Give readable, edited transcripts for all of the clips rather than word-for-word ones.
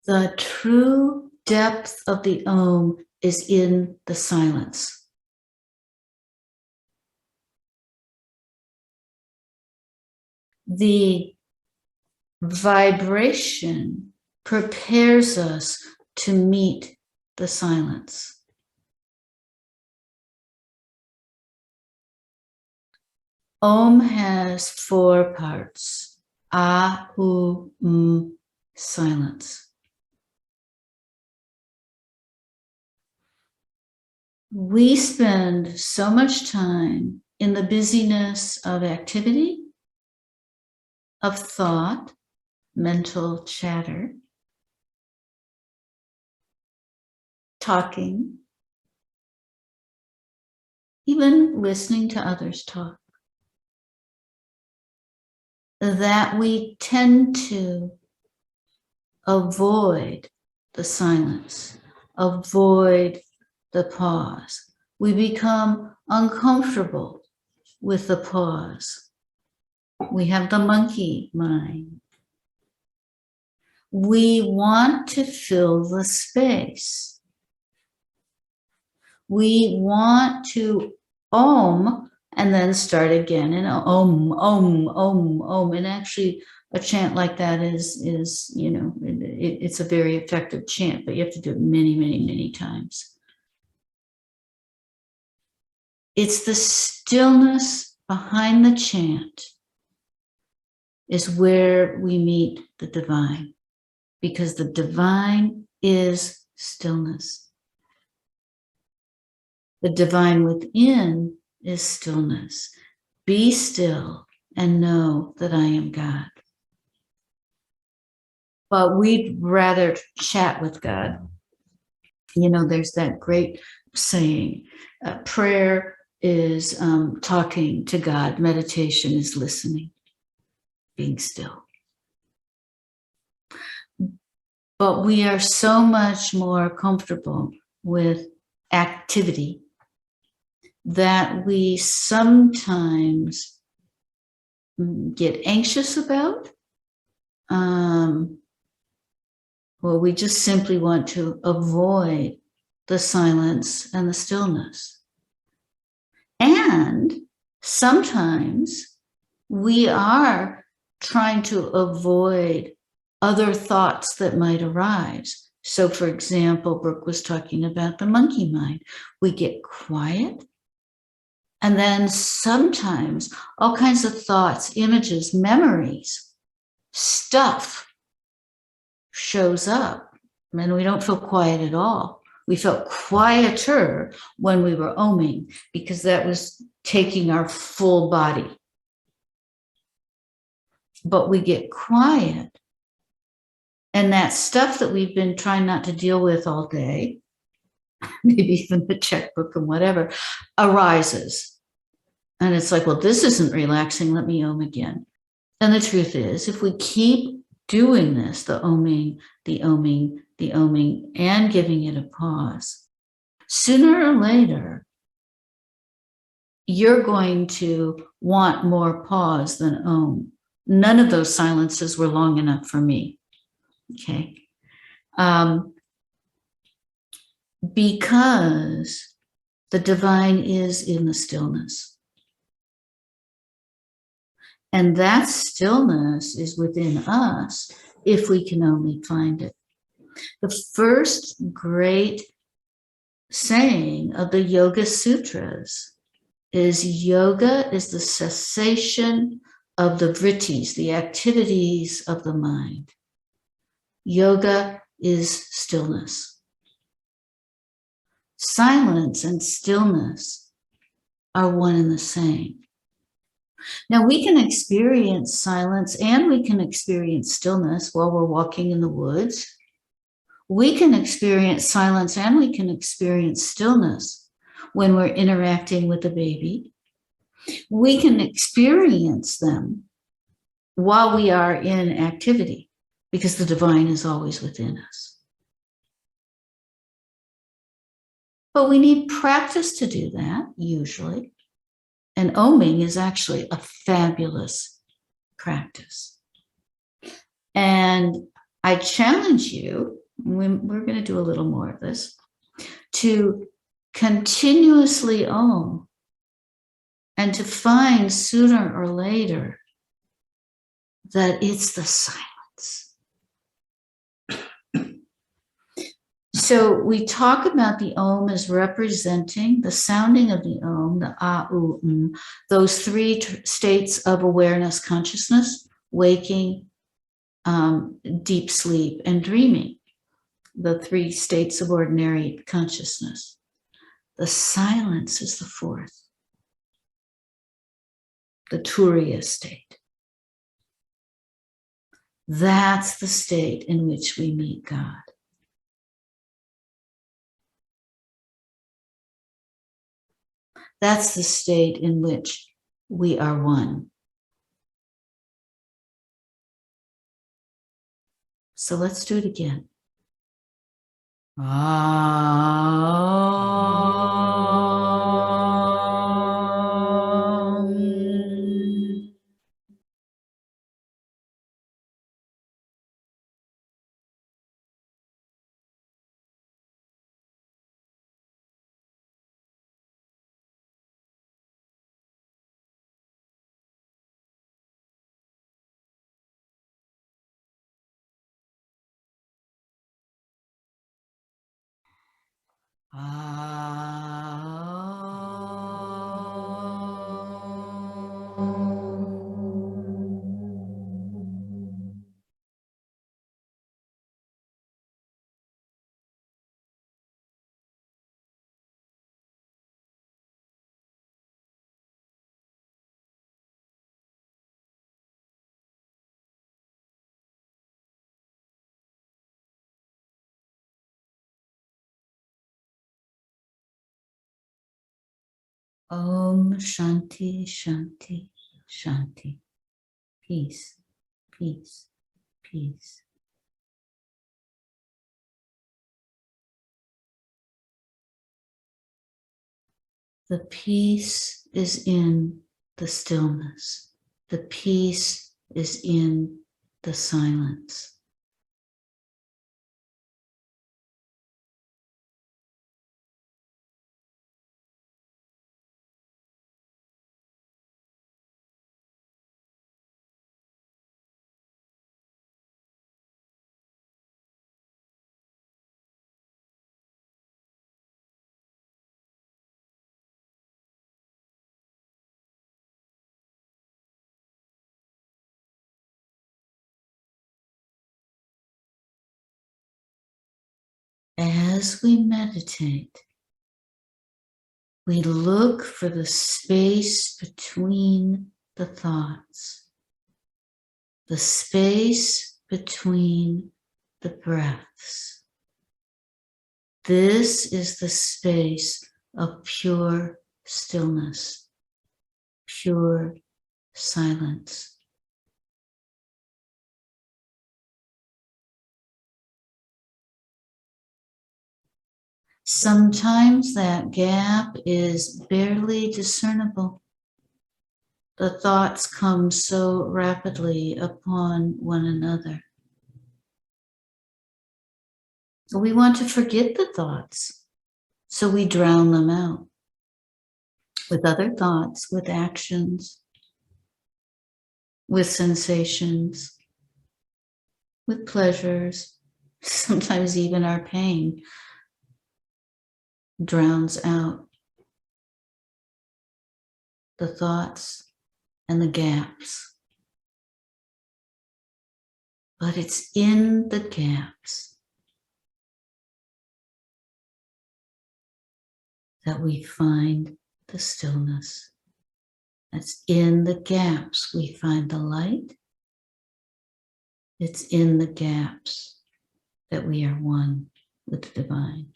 The true depth of the Om is in the silence. The vibration prepares us to meet the silence. Om has 4 parts. A, U, M, silence. We spend so much time in the busyness of activity, of thought, mental chatter, talking, even listening to others talk, that we tend to avoid the silence, avoid the pause. We become uncomfortable with the pause. We have the monkey mind. We want to fill the space. We want to Om and then start again and Om, Om, Om, Om. And actually a chant like that is you know, it's a very effective chant, but you have to do it many, many, many times. It's the stillness behind the chant is where we meet the divine, because the divine is stillness. The divine within is stillness. Be still and know that I am God. But we'd rather chat with God. You know, there's that great saying, prayer is talking to God. Meditation is listening, being still. But we are so much more comfortable with activity that we sometimes get anxious about. Well, we just simply want to avoid the silence and the stillness. And sometimes we are trying to avoid other thoughts that might arise. So, for example, Brooke was talking about the monkey mind. We get quiet, and then sometimes all kinds of thoughts, images, memories, stuff shows up, and we don't feel quiet at all. We felt quieter when we were oming because that was taking our full body. But we get quiet, and that stuff that we've been trying not to deal with all day, maybe even the checkbook and whatever, arises. And it's like, well, this isn't relaxing. Let me om again. And the truth is, if we keep doing this, the oming, the oming, the oming, and giving it a pause, sooner or later, you're going to want more pause than om. None of those silences were long enough for me. Okay. Because the divine is in the stillness. And that stillness is within us if we can only find it. The first great saying of the Yoga Sutras is yoga is the cessation of the vrittis, the activities of the mind. Yoga is stillness. Silence and stillness are one and the same. Now, we can experience silence and we can experience stillness while we're walking in the woods. We can experience silence and we can experience stillness when we're interacting with a baby. We can experience them while we are in activity because the divine is always within us. But we need practice to do that, usually. And oming is actually a fabulous practice. And I challenge you, we're going to do a little more of this, to continuously Om and to find sooner or later that it's the silence. So we talk about the Om as representing the sounding of the Om, the A, U, those three states of awareness, consciousness, waking, deep sleep, and dreaming, the three states of ordinary consciousness. The silence is the fourth, the Turiya state. That's the state in which we meet God. That's the state in which we are one. So let's do it again. Om Shanti, Shanti, Shanti. Peace, peace, peace. The peace is in the stillness. The peace is in the silence. As we meditate, we look for the space between the thoughts, the space between the breaths. This is the space of pure stillness, pure silence. Sometimes that gap is barely discernible. The thoughts come so rapidly upon one another. We want to forget the thoughts, so we drown them out with other thoughts, with actions, with sensations, with pleasures. Sometimes even our pain drowns out the thoughts and the gaps. But it's in the gaps that we find the stillness. It's in the gaps we find the light. It's in the gaps that we are one with the divine.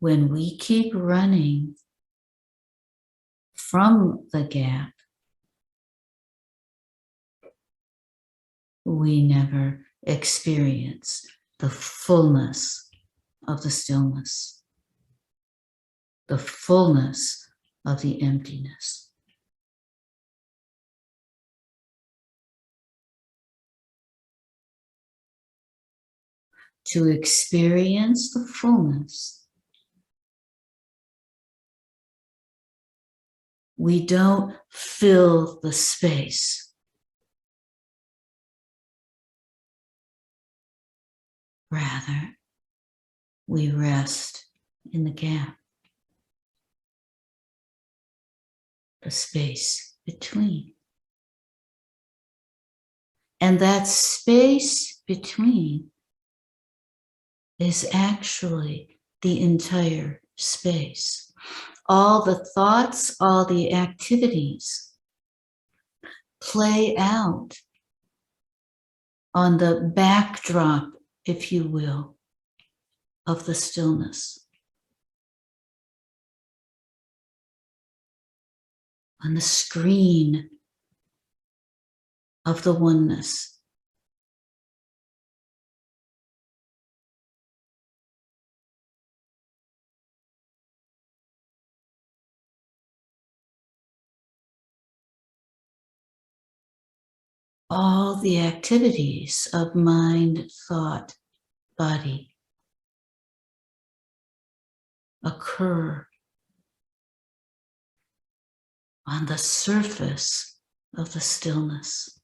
When we keep running from the gap, we never experience the fullness of the stillness, the fullness of the emptiness. to experience the fullness. We don't fill the space. Rather, we rest in the gap, the space between. And that space between is actually the entire space. All the thoughts, all the activities play out on the backdrop, if you will, of the stillness. On the screen of the oneness. All the activities of mind, thought, body occur on the surface of the stillness.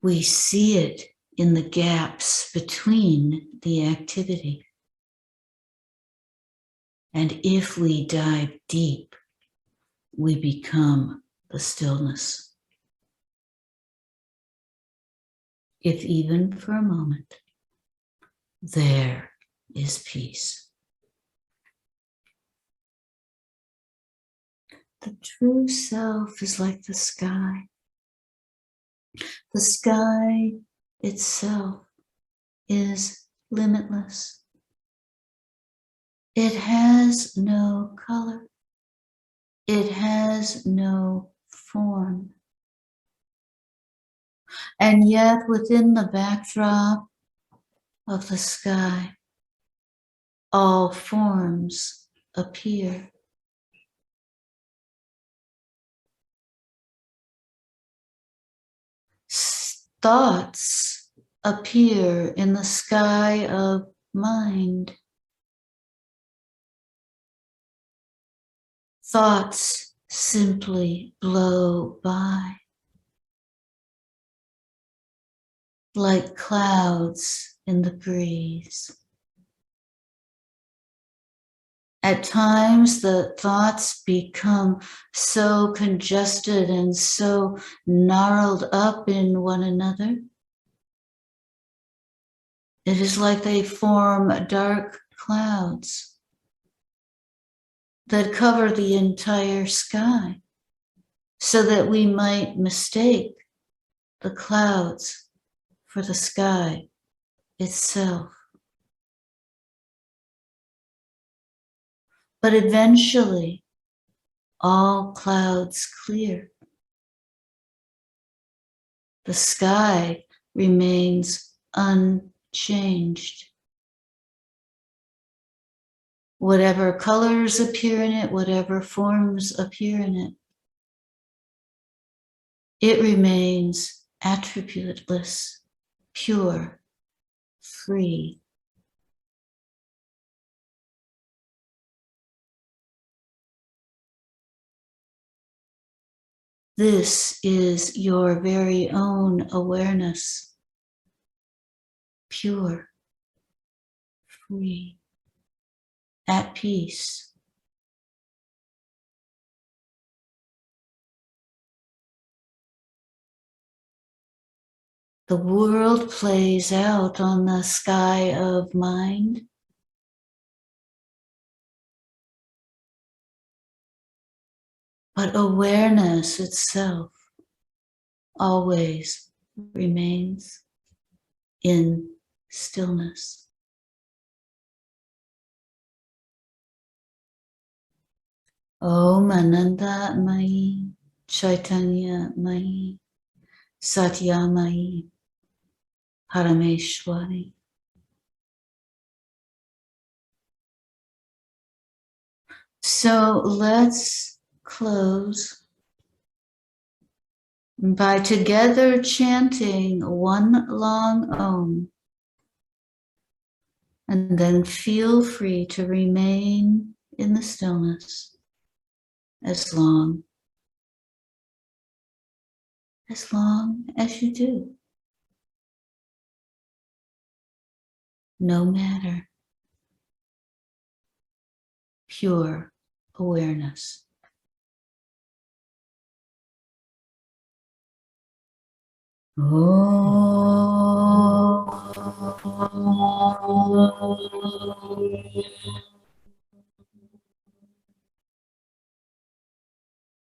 We see it in the gaps between the activity. And if we dive deep, we become the stillness. If even for a moment, there is peace. The true self is like the sky. The sky itself is limitless. It has no color. It has no form. And yet within the backdrop of the sky, all forms appear. Thoughts appear in the sky of mind. Thoughts simply blow by like clouds in the breeze. At times, the thoughts become so congested and so gnarled up in one another. It is like they form dark clouds that cover the entire sky, so that we might mistake the clouds for the sky itself. But eventually, all clouds clear. The sky remains unchanged. Whatever colors appear in it, whatever forms appear in it, it remains attributeless, pure, free. This is your very own awareness, pure, free, at peace. The world plays out on the sky of mind. But awareness itself always remains in stillness. Om Ananda Mai Chaitanya Mai Satyamai Parameshwari. So let's close by together chanting one long Om, and then feel free to remain in the stillness as long as you do. No matter. Pure awareness. Oh.